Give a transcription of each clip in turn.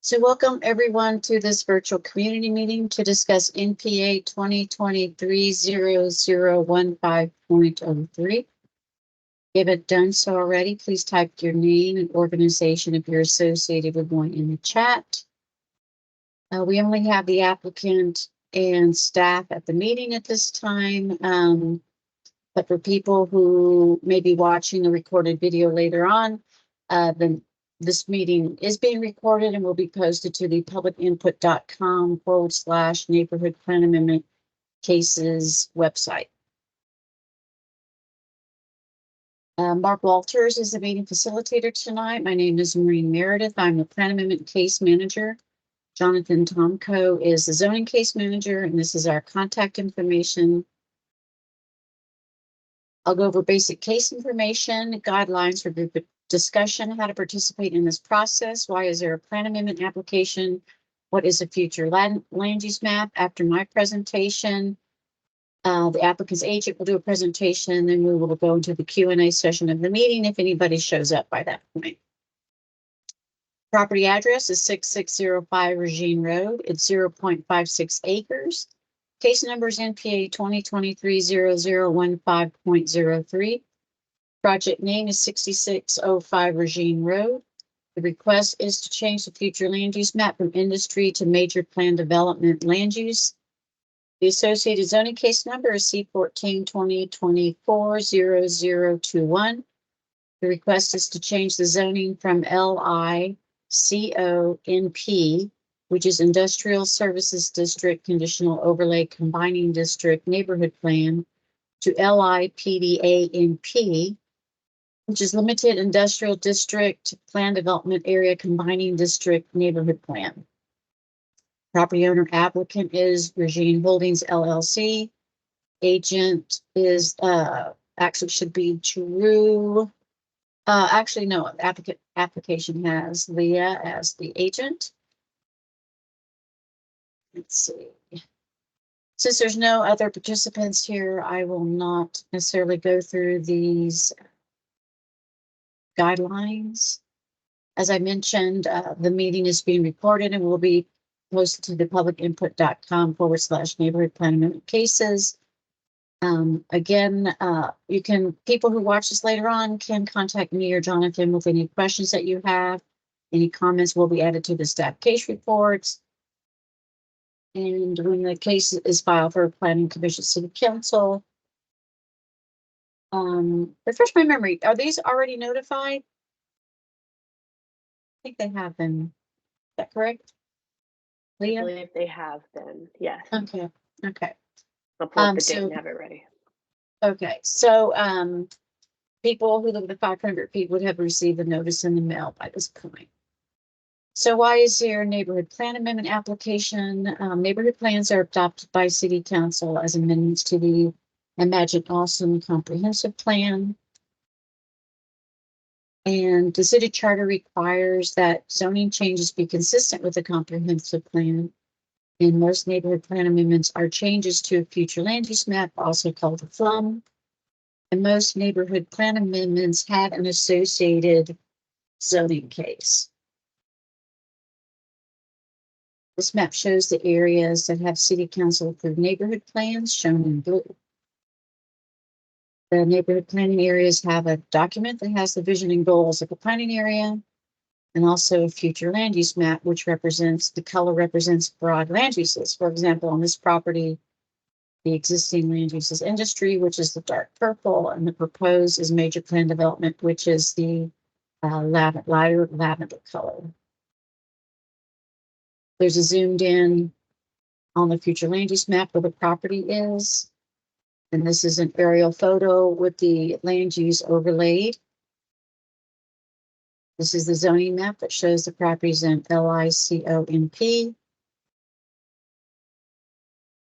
So welcome everyone to this virtual community meeting to discuss NPA 2023-0015.03. If you haven't done so already, please type your name and organization if you're associated with one in the chat. We only have the applicant and staff at the meeting at this time. But for people who may be watching the recorded video later on, then this meeting is being recorded and will be posted to the publicinput.com/neighborhood plan amendment cases website. Mark Walters is the meeting facilitator tonight. My name is Maureen Meredith. I'm the plan amendment case manager. Jonathan Tomko is the zoning case manager, and this is our contact information. I'll go over basic case information, guidelines for group discussion, how to participate in this process. Why is there a plan amendment application? What is a future land use map? After my presentation, the applicant's agent will do a presentation, then we will go into the Q&A session of the meeting if anybody shows up by that point. Property address is 6605 Regiene Road. It's 0.56 acres. Case number is NPA 2023-0015.03. Project name is 6605 Regiene Road. The request is to change the future land use map from industry to major plan development land use. The associated zoning case number is C14-2024-0021. The request is to change the zoning from LICONP, which is Industrial Services District Conditional Overlay Combining District Neighborhood Plan, to LIPDANP, which is Limited Industrial District Plan Development Area Combining District Neighborhood Plan. Property owner applicant is Regiene Holdings LLC. Agent is actually should be Drew. Actually, no, application has Leah as the agent. Let's see. Since there's no other participants here, I will not necessarily go through these guidelines. As I mentioned, the meeting is being recorded and will be posted to the publicinput.com/neighborhood plan amendment cases. Again, people who watch this later on can contact me or Jonathan with any questions that you have. Any comments will be added to the staff case reports. And when the case is filed for Planning Commission City Council, refresh my memory, are these already notified? I think they have been. Is that correct? Leah? I believe they have been, yes. Okay. I'll pull up the date and have it ready. Okay, so people who live within 500 feet would have received the notice in the mail by this point. So why is there a neighborhood plan amendment application? Neighborhood plans are adopted by City Council as amendments to the Imagine Awesome Comprehensive Plan. And the city charter requires that zoning changes be consistent with the comprehensive plan. And most neighborhood plan amendments are changes to a future land use map, also called a FLUM. And most neighborhood plan amendments have an associated zoning case. This map shows the areas that have City Council approved neighborhood plans shown in blue. The neighborhood planning areas have a document that has the vision and goals of the planning area, and also a future land use map, which represents, the color represents broad land uses. For example, on this property, the existing land use is industry, which is the dark purple, and the proposed is major plan development, which is the lighter lavender color. There's a zoomed in on the future land use map where the property is. And this is an aerial photo with the land use overlaid. This is the zoning map that shows the properties in LICONP.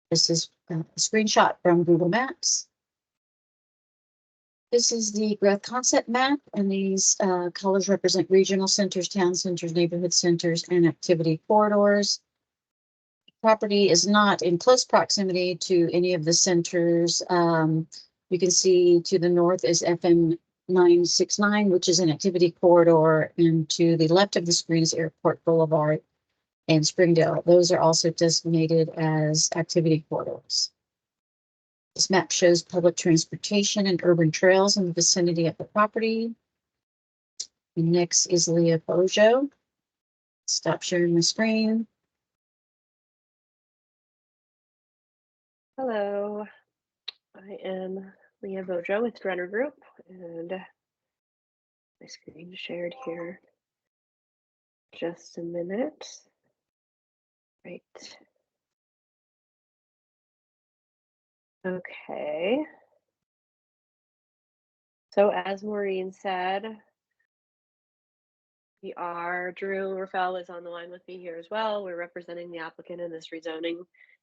This is a screenshot from Google Maps. This is the growth concept map, and these colors represent regional centers, town centers, neighborhood centers, and activity corridors. The property is not in close proximity to any of the centers. You can see to the north is FM 969, which is an activity corridor, and to the left of the screen is Airport Boulevard, and Springdale. Those are also designated as activity corridors. This map shows public transportation and urban trails in the vicinity of the property. And next is Leah Bojo. Stop sharing my screen. Hello, I am Leah Bojo with Brenner Group, and my screen shared here. Just a minute. Right. Okay. So as Maureen said, Drew Rafael is on the line with me here as well. We're representing the applicant in this rezoning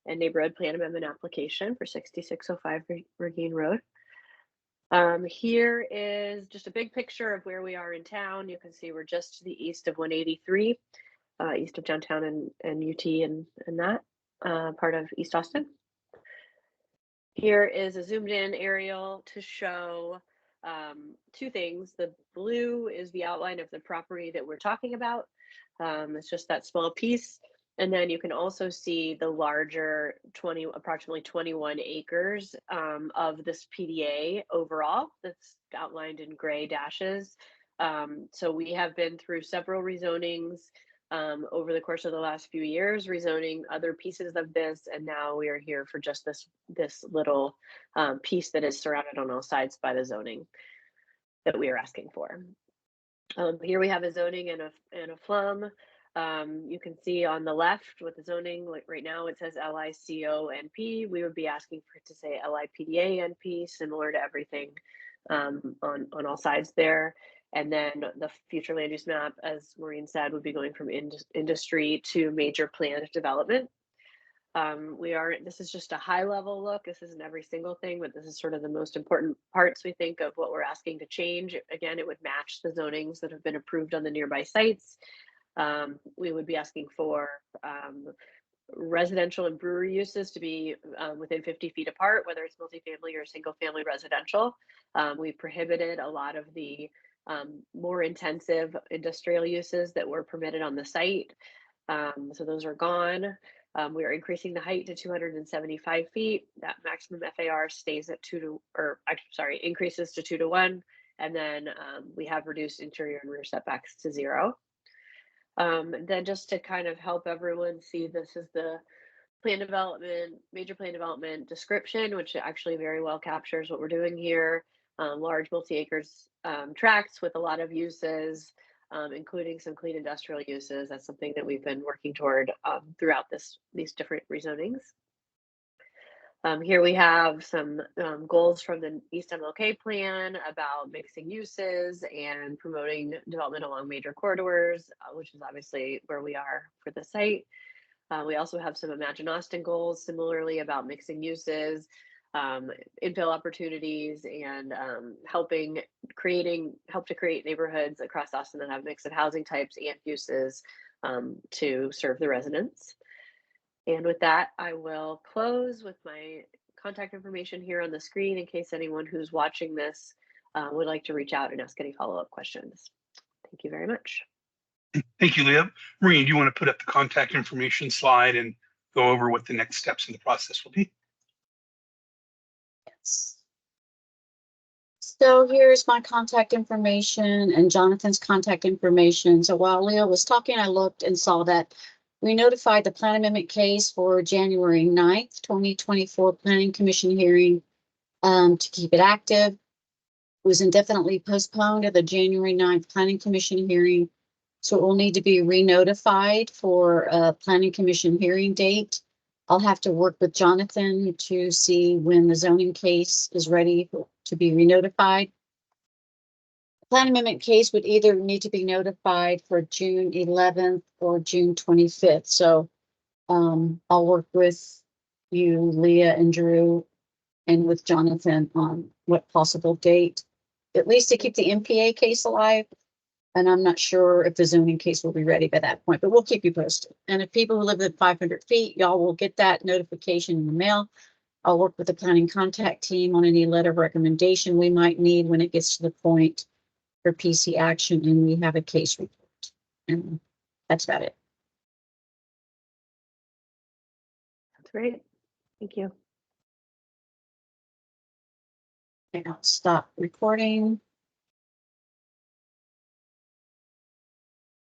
and neighborhood plan amendment application for 6605 Regiene Road. Here is just a big picture of where we are in town. You can see we're just to the east of 183, east of downtown and UT and that part of East Austin. Here is a zoomed in aerial to show two things. The blue is the outline of the property that we're talking about. It's just that small piece. And then you can also see the larger approximately 21 acres of this PDA overall that's outlined in gray dashes. So we have been through several rezonings over the course of the last few years, rezoning other pieces of this, and now we are here for just this little piece that is surrounded on all sides by the zoning that we are asking for. Here we have a zoning and a FLUM. You can see on the left with the zoning, like right now it says LICONP. We would be asking for it to say LIPDA-NP, similar to everything on all sides there. And then the future land use map, as Maureen said, would be going from industry to major planned development. This is just a high level look. This isn't every single thing, but this is sort of the most important parts we think of what we're asking to change. Again, it would match the zonings that have been approved on the nearby sites. We would be asking for residential and brewery uses to be within 50 feet apart, whether it's multifamily or single family residential. We prohibited a lot of the more intensive industrial uses that were permitted on the site. So those are gone. We are increasing the height to 275 feet. That maximum FAR stays at increases to 2 to 1. And then we have reduced interior and rear setbacks to 0. Then just to kind of help everyone see, this is the major plan development description, which actually very well captures what we're doing here. Large multi-acres tracts with a lot of uses, including some clean industrial uses. That's something that we've been working toward throughout these different rezonings. Here we have some goals from the East MLK plan about mixing uses and promoting development along major corridors, which is obviously where we are for the site. We also have some Imagine Austin goals, similarly about mixing uses, infill opportunities, and help to create neighborhoods across Austin that have a mix of housing types and uses to serve the residents. And with that, I will close with my contact information here on the screen in case anyone who's watching this would like to reach out and ask any follow-up questions. Thank you very much. Thank you, Leah. Maureen, do you want to put up the contact information slide and go over what the next steps in the process will be? Yes. So here's my contact information and Jonathan's contact information. So while Leah was talking, I looked and saw that we notified the plan amendment case for January 9th, 2024 Planning Commission hearing to keep it active. It was indefinitely postponed at the January 9th Planning Commission hearing. So it will need to be re-notified for a Planning Commission hearing date. I'll have to work with Jonathan to see when the zoning case is ready to be re-notified. The plan amendment case would either need to be notified for June 11th or June 25th. So I'll work with you, Leah and Drew, and with Jonathan on what possible date, at least to keep the NPA case alive. And I'm not sure if the zoning case will be ready by that point, but we'll keep you posted. And if people who live within 500 feet, y'all will get that notification in the mail. I'll work with the planning contact team on any letter of recommendation we might need when it gets to the point for PC action and we have a case report. And that's about it. Great. Thank you. And I'll stop recording.